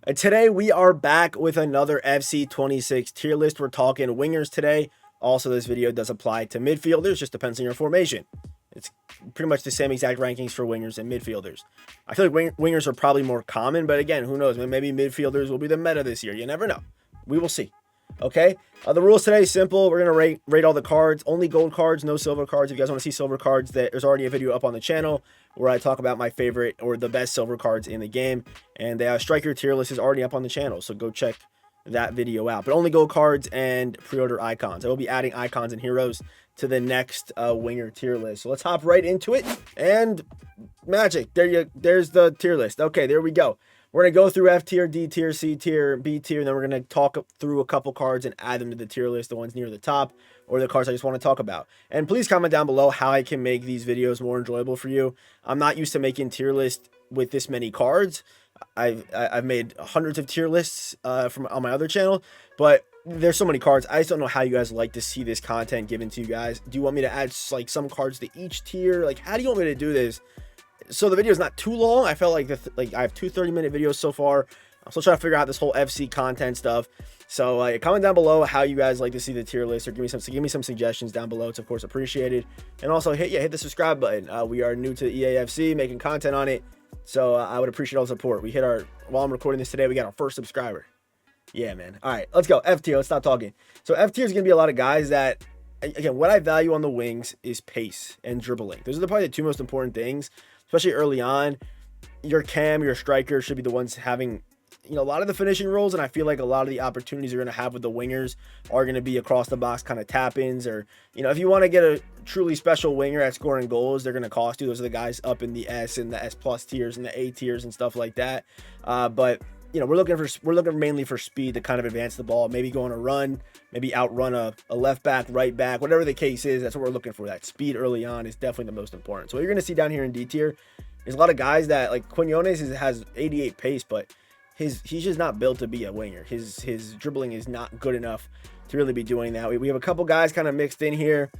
Today we are back with another FC26 tier list. We're talking wingers today. Also, this video does apply to midfielders, just depends on your formation. It's pretty much the same exact rankings for wingers and midfielders. I feel like wingers are probably more common, but again, who knows? Maybe midfielders will be the meta this year. You never know. We will see. Okay, the rules today is simple. We're gonna rate all the cards, only gold cards, no silver cards. If you guys want to see silver cards, there's already a video up on the channel where I talk about my favorite or the best silver cards in the game, and the striker tier list is already up on the channel, so go check that video out. But only gold cards and pre-order icons. I will be adding icons and heroes to the next winger tier list. So let's hop right into it. And magic, there's the tier list. Okay, there we go. We're going to go through F tier, D tier, C tier, B tier, and then we're going to talk through a couple cards and add them to the tier list, the ones near the top, or the cards I just want to talk about. And please comment down below how I can make these videos more enjoyable for you. I'm not used to making tier lists with this many cards. I've made hundreds of tier lists from on my other channel, but there's so many cards. I just don't know how you guys like to see this content given to you guys. Do you want me to add like some cards to each tier? Like, how do you want me to do this? So the video is not too long. I felt like I have two 30-minute videos so far. I'm still trying to figure out this whole FC content stuff. So comment down below how you guys like to see the tier list, or give me some suggestions down below. It's of course appreciated. And also hit the subscribe button. We are new to EAFC, making content on it, so I would appreciate all the support. We hit our, while I'm recording this today, we got our first subscriber. Yeah, man. All right, let's go. F tier. Let's stop talking. So F tier is gonna be a lot of guys that, again, what I value on the wings is pace and dribbling. Those are probably the two most important things. Especially early on, your cam, your striker should be the ones having, a lot of the finishing roles, and I feel like a lot of the opportunities you're going to have with the wingers are going to be across the box kind of tap-ins, or, if you want to get a truly special winger at scoring goals, they're going to cost you. Those are the guys up in the S and the S plus tiers and the A tiers and stuff like that. But we're looking mainly for speed to kind of advance the ball, maybe go on a run, maybe outrun a left back, right back, whatever the case is. That's what we're looking for. That speed early on is definitely the most important. So what you're going to see down here in D tier is a lot of guys that, like Quinones has 88 pace, but he's just not built to be a winger. His dribbling is not good enough to really be doing that. We have a couple guys kind of mixed in here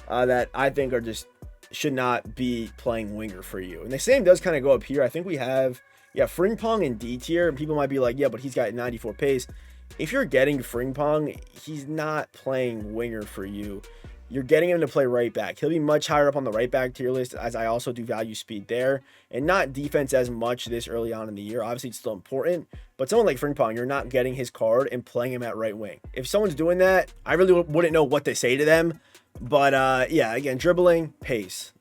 that I think are just should not be playing winger for you. And the same does kind of go up here. I think we have, Frimpong in D tier, and people might be like, yeah, but he's got 94 pace. If you're getting Frimpong, he's not playing winger for you. You're getting him to play right back. He'll be much higher up on the right back tier list, as I also do value speed there, and not defense as much this early on in the year. Obviously, it's still important, but someone like Frimpong, you're not getting his card and playing him at right wing. If someone's doing that, I really wouldn't know what to say to them. But yeah, again, dribbling, pace.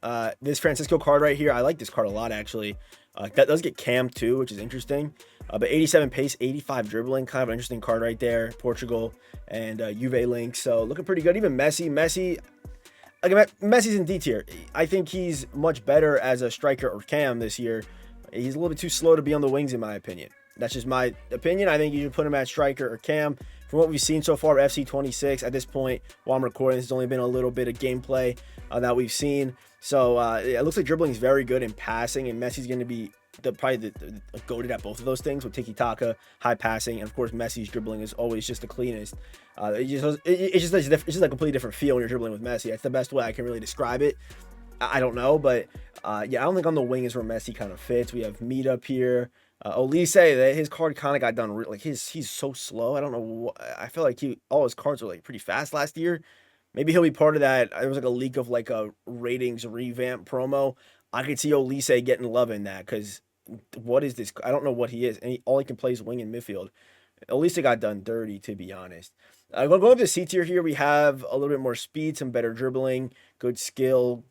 This Francisco card right here, I like this card a lot, actually. That does get cam too, which is interesting. But 87 pace, 85 dribbling, kind of an interesting card right there. Portugal and Juve link, so looking pretty good. Even Messi's in D tier. I think he's much better as a striker or cam this year. He's a little bit too slow to be on the wings, in my opinion. That's just my opinion. I think you should put him at striker or cam. From what we've seen so far, FC26 at this point, while I'm recording, this has only been a little bit of gameplay that we've seen. So it looks like dribbling is very good in passing, and Messi's going to be probably the goated at both of those things with tiki-taka, high passing, and of course Messi's dribbling is always just the cleanest. It's just a completely different feel when you're dribbling with Messi. That's the best way I can really describe it. I don't know, but yeah, I don't think on the wing is where Messi kind of fits. We have Meat up here. Olise, his card kind of got done like he's so slow. I don't know. I feel like all his cards were like pretty fast last year. Maybe he'll be part of that. There was like a leak of like a ratings revamp promo. I could see Olise getting love in that, because what is this? I don't know what he is. And all he can play is wing and midfield. Olise got done dirty, to be honest. Going to the C tier here, we have a little bit more speed, some better dribbling, good skill,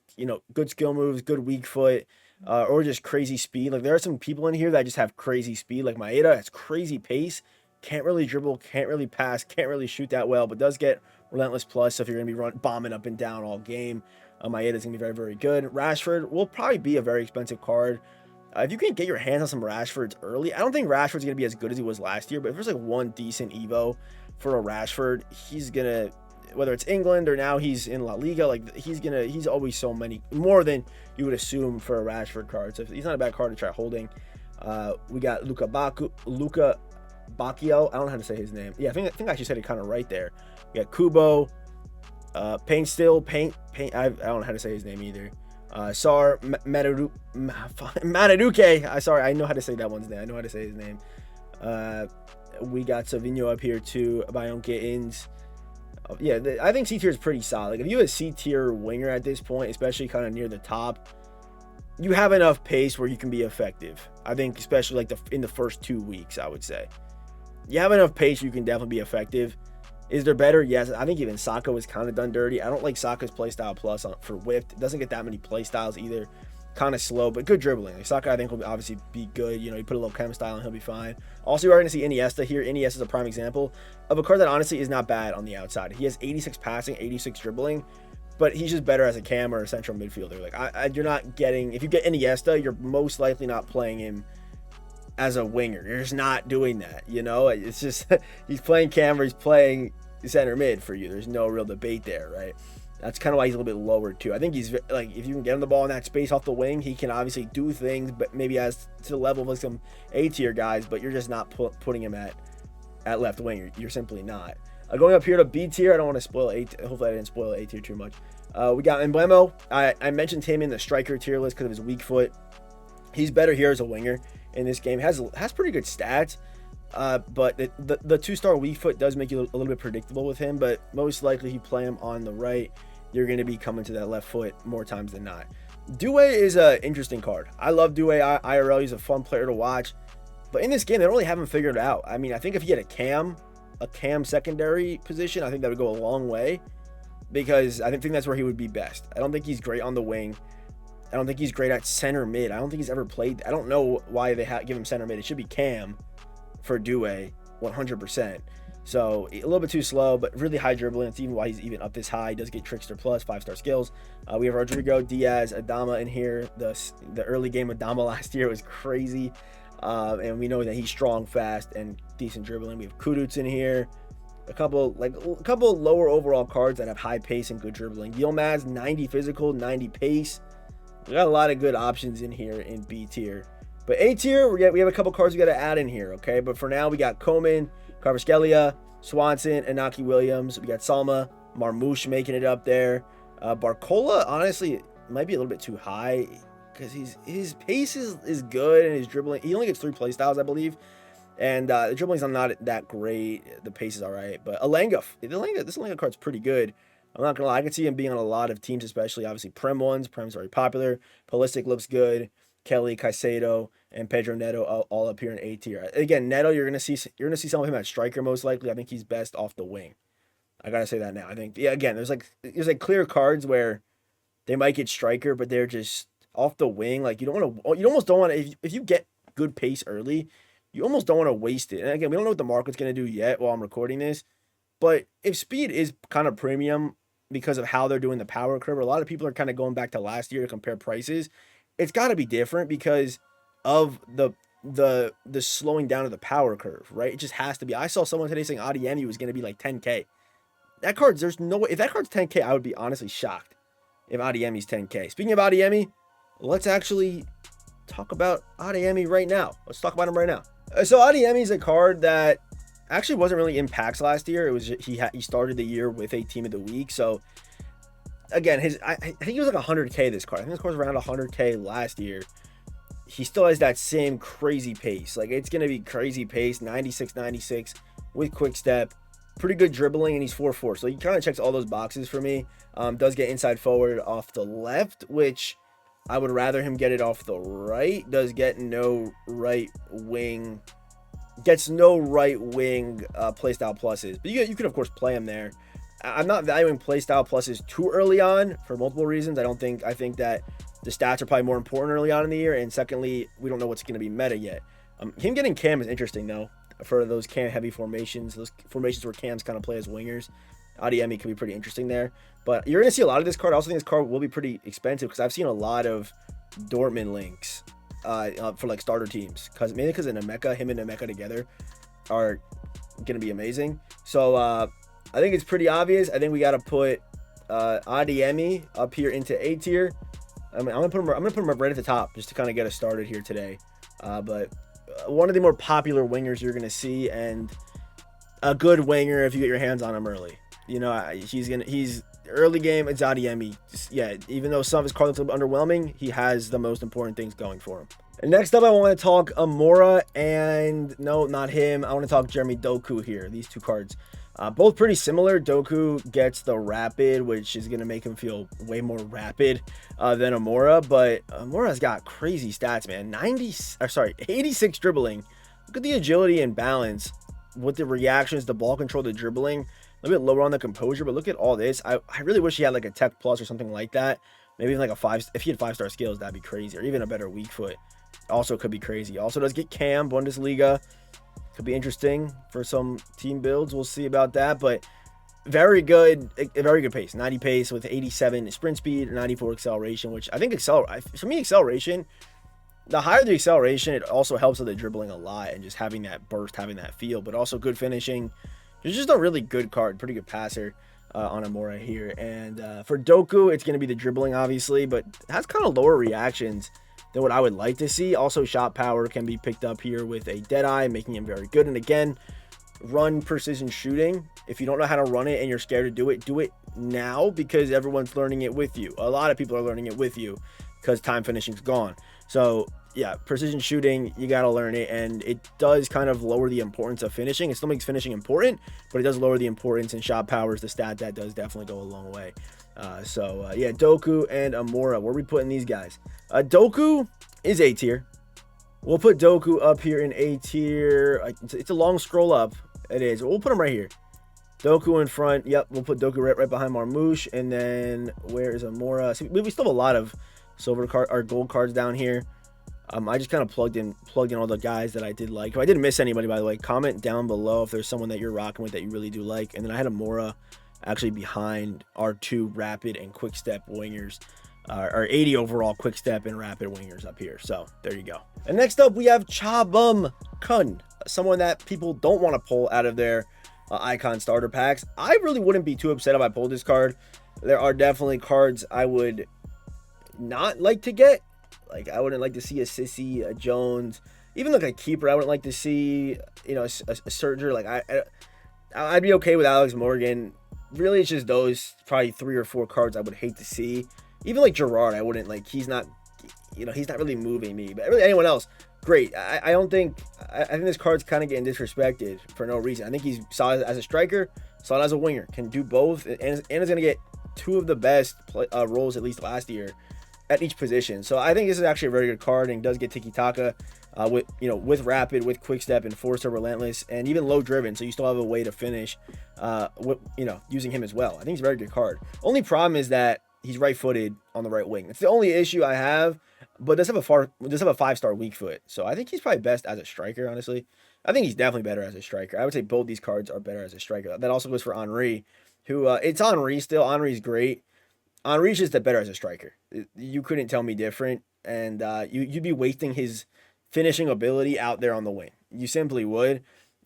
good skill moves, good weak foot, or just crazy speed. Like, there are some people in here that just have crazy speed. Like Maeda has crazy pace, can't really dribble, can't really pass, can't really shoot that well, but does get relentless plus. So if you're going to be bombing up and down all game, Maeda's going to be very, very good. Rashford will probably be a very expensive card. If you can get your hands on some Rashfords early, I don't think Rashford's going to be as good as he was last year, but if there's like one decent Evo for a Rashford, he's going to, whether it's England or now he's in La Liga, like he's always so many, more than you would assume for a Rashford card. So he's not a bad card to try holding. We got Luka Bacchio. I don't know how to say his name. Yeah, I think I actually said it kind of right there. We got Kubo, Paint. I don't know how to say his name either. Sar Mataruke. Sorry, I know how to say that one's name. I know how to say his name. We got Savinho up here too. Bayonne Gittins. Yeah, I think C tier is pretty solid. Like if you have a C tier winger at this point, especially kind of near the top, you have enough pace where you can be effective. I think especially like in the first 2 weeks, I would say. You have enough pace, you can definitely be effective. Is there better? Yes. I think even Saka was kind of done dirty. I don't like Saka's playstyle plus for whipped. It doesn't get that many playstyles either. Kind of slow, but good dribbling. Like Saka, I think, will obviously be good. You know, you put a little chem style and he'll be fine. Also, you are going to see Iniesta here. Iniesta is a prime example of a card that honestly is not bad on the outside. He has 86 passing, 86 dribbling, but he's just better as a cam or a central midfielder. Like, you're not getting, if you get Iniesta, you're most likely not playing him as a winger. You're just not doing that, you know? It's just, he's playing cam or he's playing center mid for you. There's no real debate there, right? That's kind of why he's a little bit lower too. I think he's like, if you can get him the ball in that space off the wing, he can obviously do things, but maybe as to the level of like some A tier guys, but you're just not putting him at left wing. You're simply not. Going up here to B tier, I don't want to spoil A. Hopefully I didn't spoil A tier too much. We got Emblemo. I mentioned him in the striker tier list because of his weak foot. He's better here as a winger in this game. Has pretty good stats. But the 2-star weak foot does make you a little bit predictable with him, but most likely if you play him on the right, you're going to be coming to that left foot more times than not. Doué is an interesting card. I love Doué IRL. He's a fun player to watch, but in this game, they don't really have him figured out. I mean, I think if he had a cam secondary position, I think that would go a long way because I think that's where he would be best. I don't think he's great on the wing. I don't think he's great at center mid. I don't think he's ever played. I don't know why they give him center mid. It should be cam for Doué 100%. So a little bit too slow, but really high dribbling. It's even why he's even up this high. He does get Trickster plus 5-star skills. We have Rodrigo, Diaz, Adama in here. The early game of Adama last year was crazy. And we know that he's strong, fast, and decent dribbling. We have Kudus in here. A couple lower overall cards that have high pace and good dribbling. Yilmaz, 90 physical, 90 pace. We got a lot of good options in here in B tier. But A tier, we have a couple cards we got to add in here, okay? But for now, we got Coman, Kvaratskhelia, Swanson, Inaki Williams. We got Salma, Marmoush making it up there. Barcola, honestly, might be a little bit too high because his pace is good and his dribbling. He only gets 3 playstyles, I believe. And the dribbling's not that great. The pace is all right. But this Alenga card's pretty good. I'm not going to lie. I can see him being on a lot of teams, especially obviously Prem ones. Prem's very popular. Ballistic looks good. Kelly, Caicedo, and Pedro Neto all up here in A tier. Again, Neto, you're gonna see some of him at striker most likely. I think he's best off the wing. I gotta say that now. I think again, there's clear cards where they might get striker, but they're just off the wing. Like you almost don't want to. If you get good pace early, you almost don't want to waste it. And again, we don't know what the market's gonna do yet while I'm recording this. But if speed is kind of premium because of how they're doing the power curve, a lot of people are kind of going back to last year to compare prices. It's got to be different because of the slowing down of the power curve, right? It just has to be. I saw someone today saying Adeyemi was going to be like 10K. That card, there's no way. If that card's 10K, I would be honestly shocked if Adeyemi's 10K. Speaking of Adeyemi, let's actually talk about Adeyemi right now. Let's talk about him right now. So Adeyemi is a card that actually wasn't really in packs last year. It was he started the year with a team of the week, so. Again, I think he was like 100K this card. I think this card was around 100K last year. He still has that same crazy pace. Like, it's going to be crazy pace, 96, 96 with quick step. Pretty good dribbling, and he's 4-4. So he kind of checks all those boxes for me. Does get inside forward off the left, which I would rather him get it off the right. Does get no right wing. Gets no right wing playstyle pluses. But you could, of course, play him there. I'm not valuing playstyle pluses too early on for multiple reasons. I think that the stats are probably more important early on in the year, and secondly, we don't know what's going to be meta yet. Him getting cam is interesting though for those cam heavy formations, those formations where cams kind of play as wingers. Adeyemi could be pretty interesting there, but you're going to see a lot of this card. I also think this card will be pretty expensive because I've seen a lot of Dortmund links for like starter teams because of Nemeka. Him and Nemeka together are going to be amazing. So. I think it's pretty obvious. I think we got to put Adeyemi up here into A tier. I mean, I'm gonna put him right at the top just to kind of get us started here today. But one of the more popular wingers you're gonna see, and a good winger if you get your hands on him early. You know, he's early game. It's Adeyemi. Yeah, even though some of his cards look underwhelming, he has the most important things going for him. And next up, I want to talk Amora, and no, not him. I want to talk Jeremy Doku here. These two cards, both pretty similar. Doku gets the rapid, which is going to make him feel way more rapid than Amora, but Amora's got crazy stats, man. 86 dribbling. Look at the agility and balance with the reactions, the ball control, the dribbling. A little bit lower on the composure, but look at all this. I really wish he had like a Tech Plus or something like that. Maybe even like a 5. If he had 5-star skills, that'd be crazy. Or even a better weak foot. Also could be crazy. Also does get Cam, Bundesliga. Could be interesting for some team builds. We'll see about that. But very good pace. 90 pace with 87 sprint speed, 94 acceleration, which I think for me, acceleration, the higher the acceleration, it also helps with the dribbling a lot and just having that burst, having that feel, but also good finishing. It's just a really good card, pretty good passer on Amora here. And for Doku, it's going to be the dribbling, obviously, but it has kind of lower reactions than what I would like to see. Also, shot power can be picked up here with a Deadeye, making him very good. And again, run precision shooting. If you don't know how to run it and you're scared to do it now, because everyone's learning it with you. A lot of people are learning it with you because time finishing's gone. So yeah, precision shooting, you got to learn it, and it does kind of lower the importance of finishing. It still makes finishing important, but it does lower the importance, and shot power is the stat that does definitely go a long way. Yeah, Doku and Amora, where are we putting these guys? Doku is A tier. We'll put Doku up here in A tier. It's a long scroll up. It is. We'll put him right here. Doku in front. Yep, we'll put Doku right behind Marmouche. And then where is Amora? See, we still have a lot of silver card or gold cards down here. I just kind of plugged in all the guys that I did like. If I didn't miss anybody, by the way, comment down below if there's someone that you're rocking with that you really do like. And then I had Amora actually behind our two rapid and quick step wingers, our 80 overall quick step and rapid wingers up here. So there you go. And next up, we have Chabum Kun, someone that people don't want to pull out of their icon starter packs. I really wouldn't be too upset if I pulled this card. There are definitely cards I would not like to get. Like, I wouldn't like to see a Sissy, a Jones, even like a keeper. I wouldn't like to see, you know, a Serger. Like, I'd be okay with Alex Morgan. Really, it's just those probably 3 or 4 cards I would hate to see. Even like Gerard, I wouldn't like. He's not, you know, he's not really moving me. But really, anyone else, great. I think this card's kind of getting disrespected for no reason. I think he's solid as a striker, solid as a winger, can do both, and is going to get 2 of the best roles at least last year at each position. So I think this is actually a very good card, and does get tiki-taka with rapid, with quick step, and force or relentless, and even low driven. So you still have a way to finish using him as well. I think he's a very good card. Only problem is that he's right-footed on the right wing. It's the only issue I have, but does have a 5-star weak foot. So I think he's probably best as a striker, honestly. I think he's definitely better as a striker. I would say both these cards are better as a striker. That also goes for Henry, who it's Henry still. Henry's great. Henry's just better as a striker. You couldn't tell me different, and you'd be wasting his finishing ability out there on the wing. You simply would.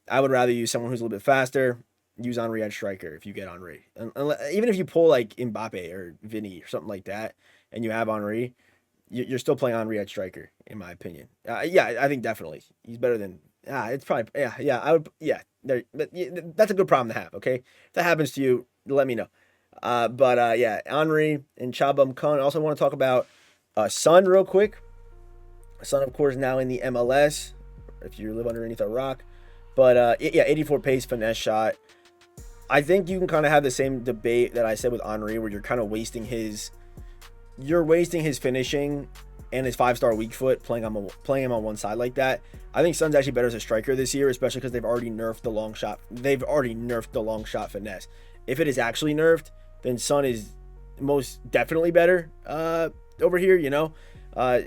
I would rather use someone who's a little bit faster. Use Henry at striker if you get Henry. Even if you pull like Mbappe or Vinny or something like that, and you have Henry, you're still playing Henry at striker, in my opinion. Yeah, I think definitely he's better than. It's probably I would that's a good problem to have. Okay, if that happens to you, let me know. Henry and Chabum Kun. I also want to talk about Son real quick. Son, of course, now in the MLS, if you live underneath a rock. But 84 pace, finesse shot. I think you can kind of have the same debate that I said with Henry, where you're kind of wasting his finishing and his 5-star weak foot, playing him on one side like that. I think Son's actually better as a striker this year, especially because they've already nerfed the long shot. They've already nerfed the long shot finesse. If it is actually nerfed, then Son is most definitely better over here, you know. I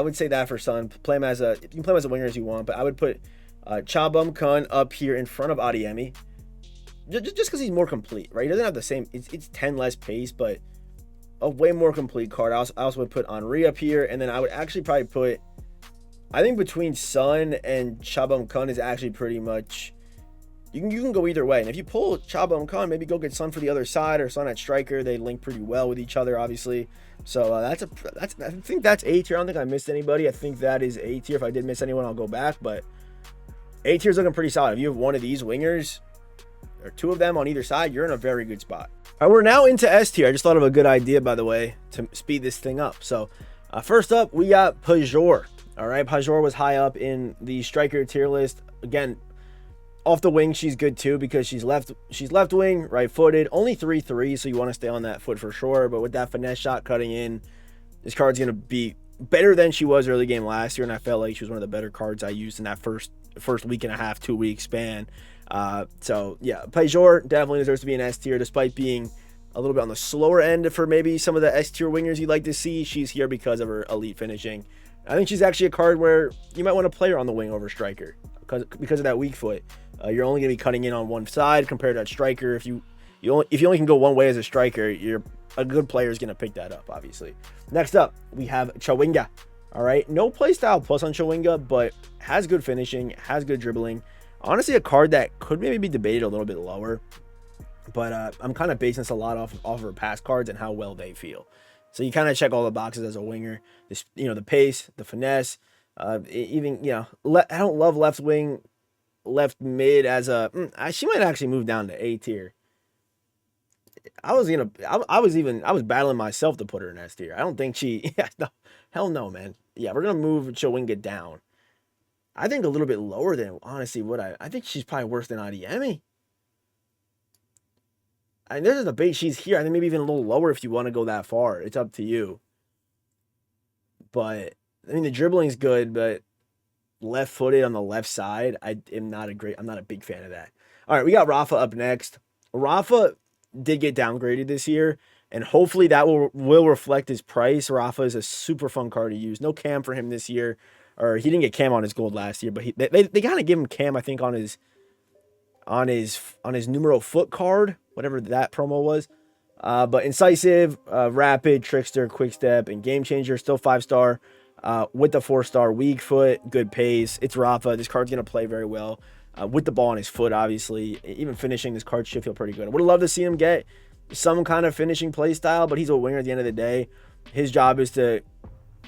would say that for Son. You can play him as a winger as you want, but I would put Chabum Kun up here in front of Adeyemi, just because he's more complete, right? He doesn't have the same. It's 10 less pace, but a way more complete card. I also would put Henry up here, and then I would actually probably put. I think between Son and Chabum Kun is actually pretty much. You can go either way, and if you pull Chabum Kun, maybe go get Son for the other side or Son at striker. They link pretty well with each other, obviously. So I think that's A tier. I don't think I missed anybody. I think that is A tier. If I did miss anyone, I'll go back. But A tier is looking pretty solid. If you have one of these wingers or 2 of them on either side, you're in a very good spot. All right, we're now into S tier. I just thought of a good idea, by the way, to speed this thing up. So First up, we got Pajor. All right, Pajor was high up in the striker tier list. Again, off the wing, she's good too because she's left wing, right-footed, only 3-3, so you want to stay on that foot for sure. But with that finesse shot cutting in, this card's going to be better than she was early game last year, and I felt like she was one of the better cards I used in that first week and a half, 2 week span. So yeah, Pajor definitely deserves to be an S tier, despite being a little bit on the slower end for maybe some of the S tier wingers you'd like to see. She's here because of her elite finishing. I think she's actually a card where you might want to play her on the wing over striker because of that weak foot. You're only going to be cutting in on one side compared to that striker. If you only can go one way as a striker, a good player is going to pick that up, obviously. Next up, we have Chawinga. All right, no playstyle plus on Chawinga, but has good finishing, has good dribbling. Honestly, a card that could maybe be debated a little bit lower, but I'm kind of basing this a lot off of her past cards and how well they feel. So you kind of check all the boxes as a winger. This, the pace, the finesse, even I don't love left wing, left mid as a. She might actually move down to A tier. I was battling myself to put her in S tier. I don't think she. Yeah, no, hell no, man. Yeah, we're gonna move Chawinga down. I think a little bit lower than honestly what I think she's probably worse than Adiemi. And there's a debate. She's here. I think maybe even a little lower if you want to go that far. It's up to you. But I mean, the dribbling's good, but left-footed on the left side, I'm not a big fan of that. All right, we got Rafa up next. Rafa did get downgraded this year, and hopefully that will reflect his price. Rafa is a super fun card to use. No cam for him this year, or he didn't get cam on his gold last year, but they kind of give him cam, I think, on his numero foot card, whatever that promo was. But incisive, rapid, trickster, quick step, and game changer. Still 5-star. With the 4-star, weak foot, good pace. It's Rafa. This card's gonna play very well. With the ball on his foot, obviously. Even finishing, this card should feel pretty good. I would love to see him get some kind of finishing play style, but he's a winger at the end of the day. His job is to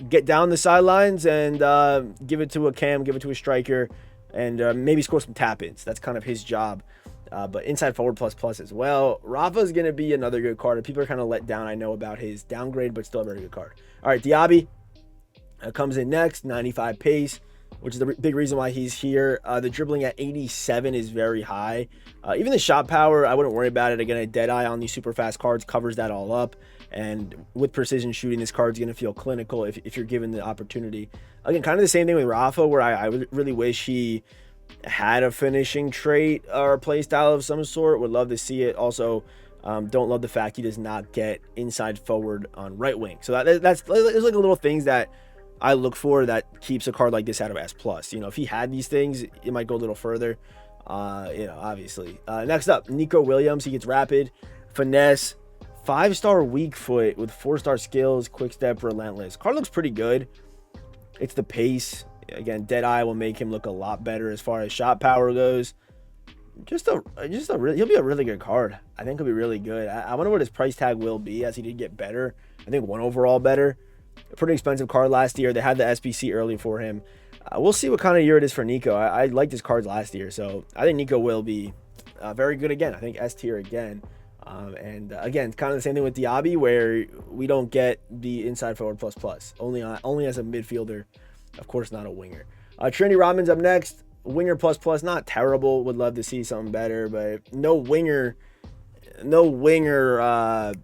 get down the sidelines and give it to a cam, give it to a striker, and maybe score some tap-ins. That's kind of his job. But inside forward plus as well. Rafa's going to be another good card. People are kind of let down, I know, about his downgrade, but still a very good card. All right, Diaby comes in next, 95 pace, which is the big reason why he's here. The dribbling at 87 is very high. Even the shot power, I wouldn't worry about it. Again, a Deadeye on these super fast cards covers that all up. And with precision shooting, this card's going to feel clinical if you're given the opportunity. Again, kind of the same thing with Rafa, where I really wish he had a finishing trait or play style of some sort. Would love to see it. Also, don't love the fact he does not get inside forward on right wing. So that's there's like little things that I look for that keeps a card like this out of S+. If he had these things, it might go a little further. Obviously. Next up, Nico Williams. He gets rapid, finesse, 5-star weak foot with 4-star skills, quick step, relentless. Card looks pretty good. It's the pace. Again, Deadeye will make him look a lot better as far as shot power goes. He'll be a really good card. I think he'll be really good. I wonder what his price tag will be as he did get better. I think 1 overall better. A pretty expensive card last year. They had the SBC early for him. We'll see what kind of year it is for Nico. I liked his cards last year, so I think Nico will be very good again. I think S tier again. Again, kind of the same thing with Diaby, where we don't get the inside forward plus. Only as a midfielder. Of course, not a winger. Trinity Rodman's up next. Winger plus, not terrible. Would love to see something better, but no winger playstyle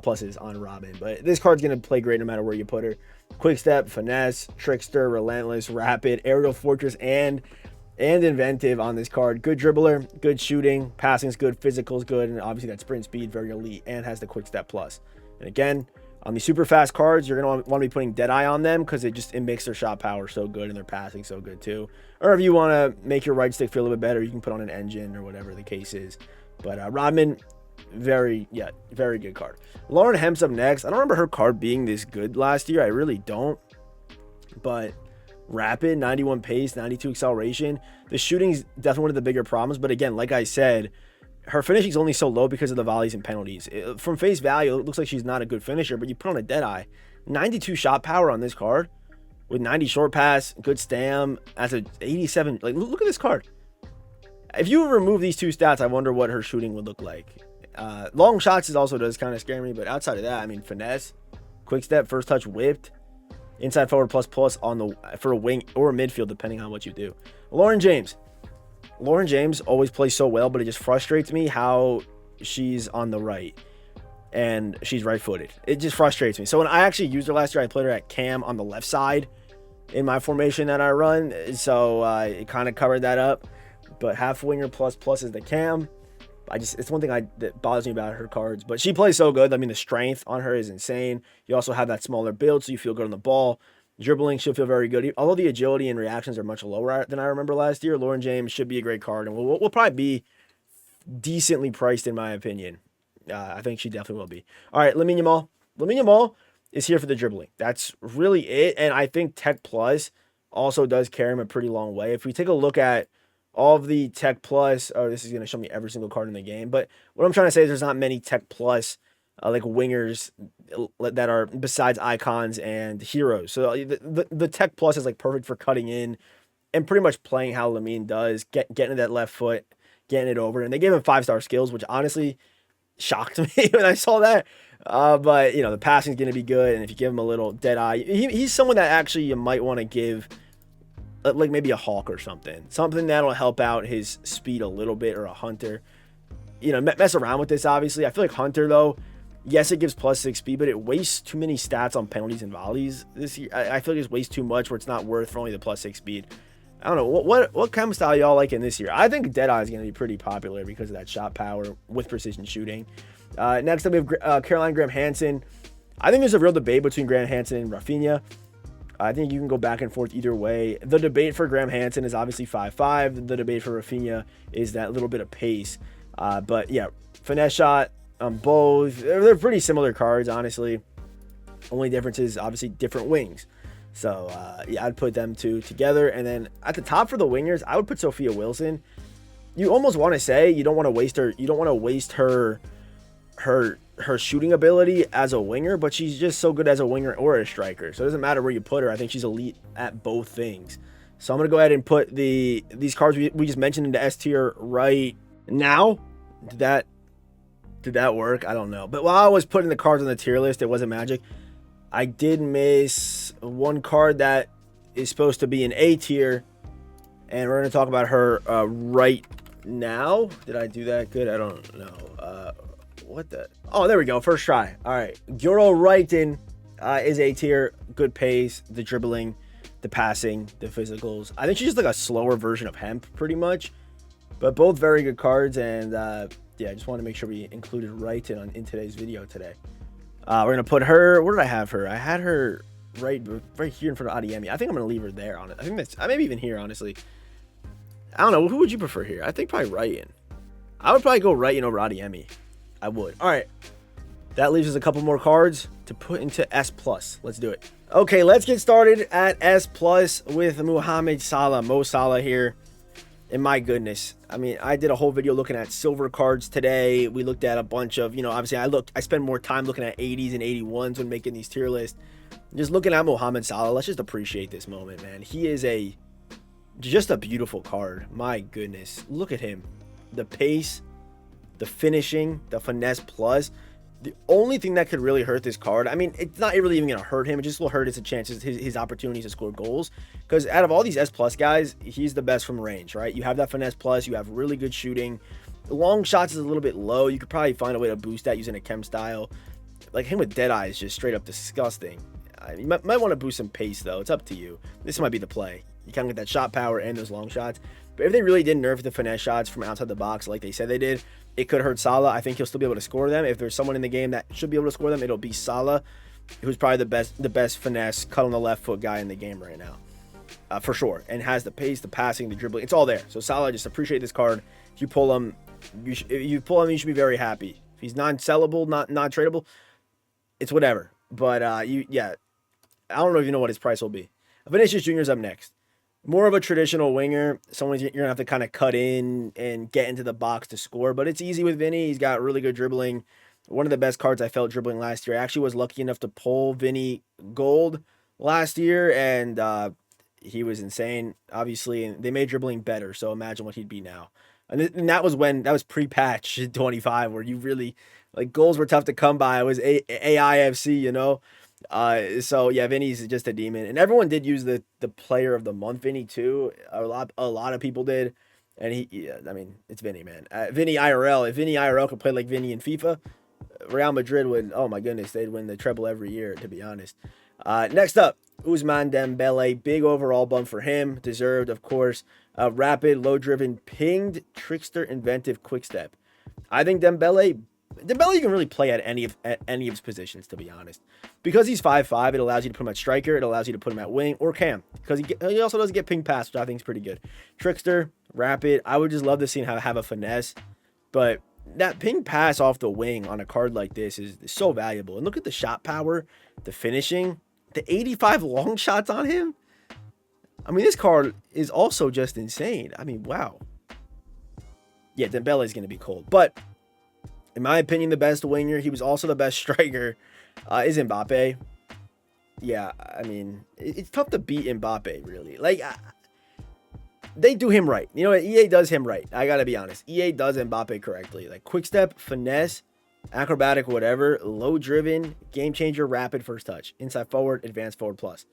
pluses on Rodman. But this card's going to play great no matter where you put her. Quick step, finesse, trickster, relentless, rapid, aerial fortress, and inventive on this card. Good dribbler, good shooting, passing's good, physical's good, and obviously that sprint speed, very elite, and has the quick step plus. And again, on these super fast cards, you're going to want to be putting Deadeye on them because it makes their shot power so good and their passing so good too. Or if you want to make your right stick feel a little bit better, you can put on an engine or whatever the case is. But Rodman, very good card. Lauren Hemp's up next. I don't remember her card being this good last year. I really don't. But rapid, 91 pace, 92 acceleration. The shooting's definitely one of the bigger problems. But again, like I said, her finishing's only so low because of the volleys and penalties. From face value, it looks like she's not a good finisher, but you put on a Deadeye. 92 shot power on this card with 90 short pass, good stam, as a 87. Like, look at this card. If you remove these two stats, I wonder what her shooting would look like. Long shots also does kind of scare me, but outside of that, I mean, finesse, quick step, first touch whipped, Inside forward plus plus on the for a wing or a midfield, depending on what you do. Lauren James. Lauren James always plays so well, but it just frustrates me how she's on the right and she's right-footed. It just frustrates me. So when I actually used her last year, I played her at cam on the left side in my formation that I run. So it kind of covered that up. But half winger plus plus is the cam. It's one thing that bothers me about her cards. But she plays so good. I mean, the strength on her is insane. You also have that smaller build, so you feel good on the ball. Dribbling, she'll feel very good. Although the agility and reactions are much lower than I remember last year, Lauren James should be a great card, and will probably be decently priced in my opinion. I think she definitely will be. All right, Lamine Yamal. Lamine Yamal is here for the dribbling. That's really it, and I think Tech Plus also does carry him a pretty long way. If we take a look at all of the Tech Plus, oh, this is going to show me every single card in the game, but what I'm trying to say is there's not many Tech Plus like wingers that are besides icons and heroes. So the Tech Plus is like perfect for cutting in and pretty much playing how Lamine does, getting to that left foot, getting it over. And they gave him 5-star skills, which honestly shocked me when I saw that. But, the passing is going to be good. And if you give him a little dead eye, he's someone that actually you might want to give like maybe a Hawk or something. Something that'll help out his speed a little bit, or a Hunter. Mess around with this, obviously. I feel like Hunter, though, yes, it gives +6 speed, but it wastes too many stats on penalties and volleys this year. I feel like it wastes too much where it's not worth for only the +6 speed. I don't know. What kind of style y'all like in this year? I think Deadeye is going to be pretty popular because of that shot power with precision shooting. Next up, we have Caroline Graham Hansen. I think there's a real debate between Graham Hansen and Rafinha. I think you can go back and forth either way. The debate for Graham Hansen is obviously 5'5". The debate for Rafinha is that little bit of pace. But yeah, finesse shot. Both, they're pretty similar cards, honestly. Only difference is obviously different wings. So yeah, I'd put them two together. And then at the top for the wingers, I would put Sophia Wilson. You almost want to say you don't want to waste her. You don't want to waste her shooting ability as a winger, but she's just so good as a winger or a striker. So it doesn't matter where you put her. I think she's elite at both things. So I'm gonna go ahead and put these cards we just mentioned into S tier right now. Did that work? I don't know. But while I was putting the cards on the tier list, it wasn't magic. I did miss one card that is supposed to be an A tier, and we're going to talk about her right now. Did I do that good? I don't know. What the? Oh, there we go. First try. All right. Gyuro Reiten is A tier. Good pace, the dribbling, the passing, the physicals. I think she's just like a slower version of Hemp, pretty much. But both very good cards, and yeah, I just wanted to make sure we included Reiten in today's video today. We're going to put her, where did I have her? I had her right here in front of Adiemi. I think I'm going to leave her there on it. I think that's, maybe even here, honestly. I don't know. Who would you prefer here? I think probably Reiten. I would probably go Reiten over Adiemi. I would. All right. That leaves us a couple more cards to put into S+. Let's do it. Okay, let's get started at S+ with Mohamed Salah. Mo Salah here. And my goodness, I mean, I did a whole video looking at silver cards today. We looked at a bunch of, obviously I spend more time looking at 80s and 81s when making these tier lists. Just looking at Mohamed Salah, let's just appreciate this moment, man. He is just a beautiful card. My goodness, look at him. The pace, the finishing, the finesse plus. The only thing that could really hurt this card, I mean, it's not really even going to hurt him. It just will hurt his chances, his opportunities to score goals. Because out of all these S+ guys, he's the best from range, right? You have that finesse plus. You have really good shooting. The long shots is a little bit low. You could probably find a way to boost that using a chem style. Like him with Deadeye is just straight up disgusting. You might want to boost some pace, though. It's up to you. This might be the play. You kind of get that shot power and those long shots. But if they really did nerf the finesse shots from outside the box like they said they did, it could hurt Salah. I think he'll still be able to score them. If there's someone in the game that should be able to score them, it'll be Salah, who's probably the best finesse, cut on the left foot guy in the game right now, for sure. And has the pace, the passing, the dribbling. It's all there. So Salah, just appreciate this card. If you pull him, you should be very happy. If he's non-sellable, not tradable, it's whatever. But yeah, I don't know if you know what his price will be. Vinicius Jr. is up next. More of a traditional winger. Someone you're going to have to kind of cut in and get into the box to score. But it's easy with Vinny. He's got really good dribbling. One of the best cards I felt dribbling last year. I actually was lucky enough to pull Vinny Gold last year. And he was insane, obviously. And they made dribbling better. So imagine what he'd be now. And that was pre-patch 25 where you really, like, goals were tough to come by. It was AIFC, So yeah, Vinny's just a demon, and everyone did use the player of the month Vinny too. A lot of people did, and yeah, I mean, it's Vinny, man. Vinny IRL. If Vinny IRL could play like Vinny in FIFA, Real Madrid would. Oh my goodness, they'd win the treble every year. To be honest. Next up, Ousmane Dembele. Big overall bump for him, deserved, of course. Rapid, low driven, pinged, trickster, inventive, quick step. I think Dembele, you can really play at any of his positions, to be honest. Because he's 5'5", it allows you to put him at striker, it allows you to put him at wing or cam. Because he also doesn't get ping pass, which I think is pretty good. Trickster, rapid. I would just love to see him have a finesse, but that ping pass off the wing on a card like this is so valuable. And look at the shot power, the finishing, the 85 long shots on him. I mean, this card is also just insane. I mean, wow. Yeah, Dembele is going to be cold, but in my opinion, the best winger, he was also the best striker, is Mbappe. Yeah, I mean, it's tough to beat Mbappe, really. Like, they do him right. You know what? EA does him right. I got to be honest. EA does Mbappe correctly. Like, quick step, finesse, acrobatic, whatever, low driven, game changer, rapid first touch, inside forward, advanced forward plus.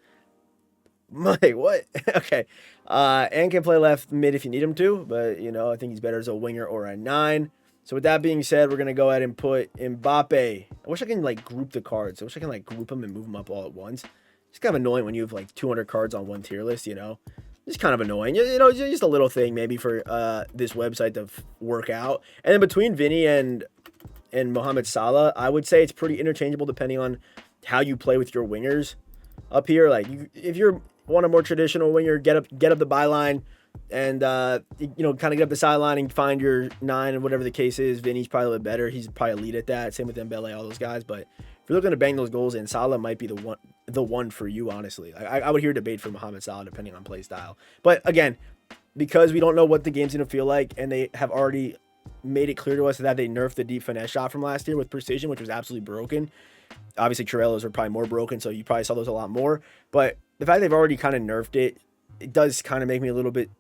Like, what? Okay. And can play left mid if you need him to, but, you know, I think he's better as a winger or a 9. So with that being said, we're going to go ahead and put Mbappe. I wish I can, like, group the cards. I wish I can, like, group them and move them up all at once. It's kind of annoying when you have, like, 200 cards on one tier list, you know? It's kind of annoying. You know, just a little thing maybe for this website to work out. And then between Vinny and Mohamed Salah, I would say it's pretty interchangeable depending on how you play with your wingers up here. Like, if you're want a more traditional winger, get up the byline, and you know, kind of get up the sideline and find your 9 and whatever the case is. Vinny's probably a little better. He's probably a lead at that. Same with Dembele, all those guys. But if you're looking to bang those goals in, Salah might be the one for you, honestly. I would hear debate for Mohamed Salah depending on play style. But again, because we don't know what the game's gonna feel like, and they have already made it clear to us that they nerfed the deep finesse shot from last year with precision, which was absolutely broken. Obviously, Churellos are probably more broken, so you probably saw those a lot more. But the fact they've already kind of nerfed it, it does kind of make me a little bit.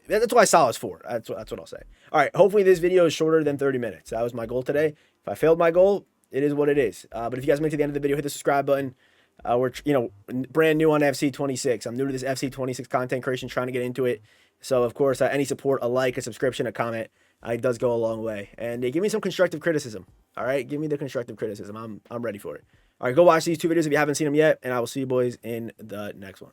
That's why Salah's 4. That's what I'll say. All right. Hopefully this video is shorter than 30 minutes. That was my goal today. If I failed my goal, it is what it is. But if you guys make it to the end of the video, hit the subscribe button. We're brand new on FC 26. I'm new to this FC 26 content creation, trying to get into it. So of course, any support, a like, a subscription, a comment, it does go a long way. And give me some constructive criticism. All right, give me the constructive criticism. I'm ready for it. All right, go watch these 2 videos if you haven't seen them yet, and I will see you boys in the next one.